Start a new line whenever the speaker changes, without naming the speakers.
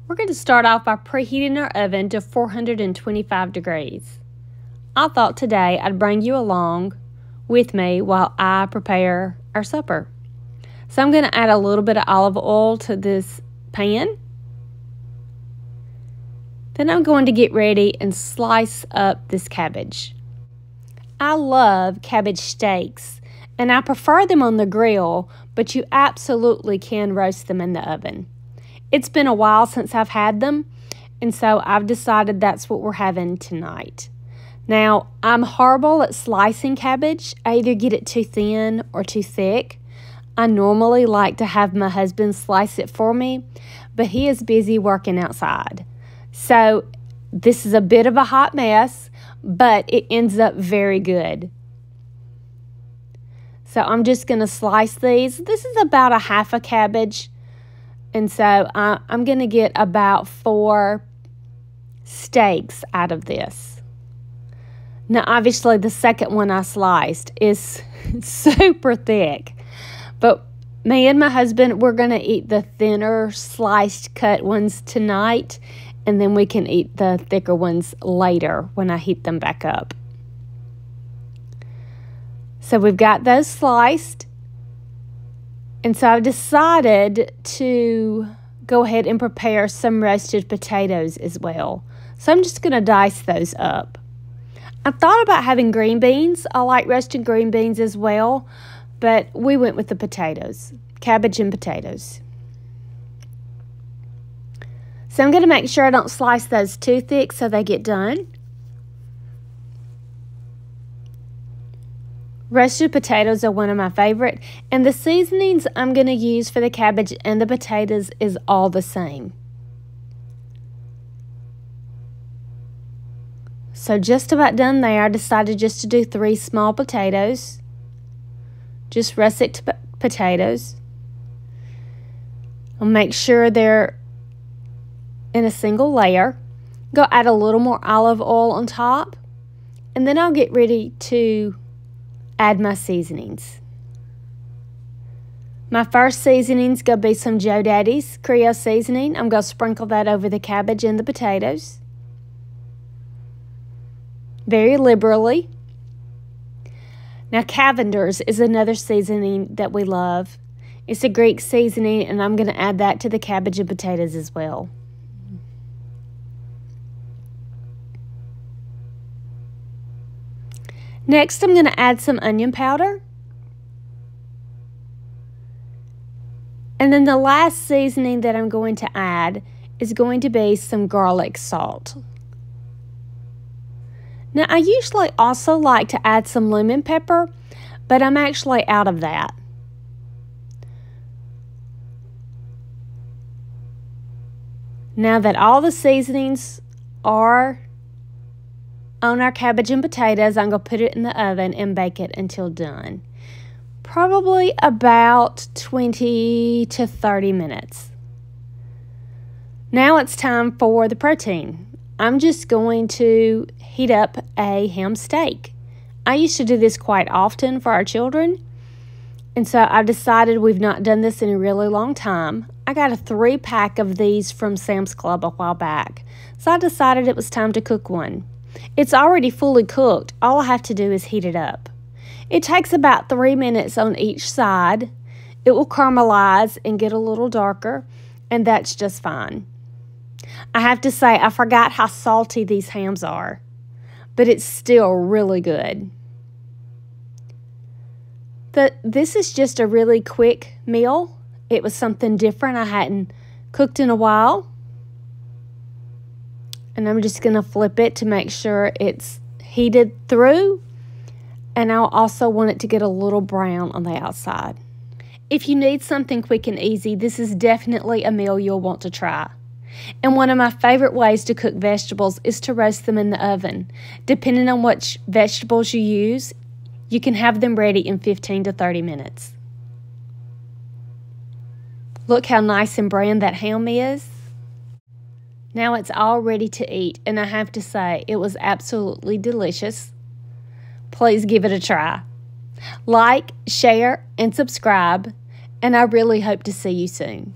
We're going to start off by preheating our oven to 425 degrees. I thought today I'd bring you along with me while I prepare our supper. So I'm going to add a little bit of olive oil to this pan. Then I'm going to get ready and slice up this cabbage. I love cabbage steaks, and I prefer them on the grill, but you absolutely can roast them in the oven. It's been a while since I've had them, and so I've decided that's what we're having tonight. Now, I'm horrible at slicing cabbage. I either get it too thin or too thick. I normally like to have my husband slice it for me, but he is busy working outside. So this is a bit of a hot mess, but it ends up very good. So I'm just going to slice these. This is about a half a cabbage. And so I'm going to get about 4 steaks out of this. Now, obviously, the second one I sliced is super thick. But me and my husband, we're going to eat the thinner sliced cut ones tonight. And then we can eat the thicker ones later when I heat them back up. So we've got those sliced. And so I've decided to go ahead and prepare some roasted potatoes as well. So I'm just going to dice those up. I thought about having green beans. I like roasted green beans as well. But we went with the potatoes, cabbage and potatoes. So I'm going to make sure I don't slice those too thick so they get done. Roasted potatoes are one of my favorite, and the seasonings I'm going to use for the cabbage and the potatoes is all the same. So just about done there. I decided just to do 3 small potatoes. Just russet potatoes. I'll make sure they're in a single layer. Go add a little more olive oil on top, and then I'll get ready to add my seasonings. My first seasoning's going to be some Joe Daddy's Creole seasoning. I'm going to sprinkle that over the cabbage and the potatoes very liberally. Now, Cavender's is another seasoning that we love. It's a Greek seasoning, and I'm going to add that to the cabbage and potatoes as well. Next, I'm going to add some onion powder. And then the last seasoning that I'm going to add is going to be some garlic salt. Now, I usually also like to add some lemon pepper, but I'm actually out of that. Now that all the seasonings are on our cabbage and potatoes, I'm going to put it in the oven and bake it until done. Probably about 20 to 30 minutes. Now it's time for the protein. I'm just going to heat up a ham steak. I used to do this quite often for our children, and so I've decided we've not done this in a really long time. I got a 3-pack of these from Sam's Club a while back, so I decided it was time to cook one. It's already fully cooked. All I have to do is heat it up. It takes about 3 minutes on each side. It will caramelize and get a little darker, and that's just fine. I have to say, I forgot how salty these hams are, but it's still really good. This is just a really quick meal. It was something different I hadn't cooked in a while. And I'm just going to flip it to make sure it's heated through. And I'll also want it to get a little brown on the outside. If you need something quick and easy, this is definitely a meal you'll want to try. And one of my favorite ways to cook vegetables is to roast them in the oven. Depending on which vegetables you use, you can have them ready in 15 to 30 minutes. Look how nice and brown that ham is. Now it's all ready to eat, and I have to say, it was absolutely delicious. Please give it a try. Like, share, and subscribe, and I really hope to see you soon.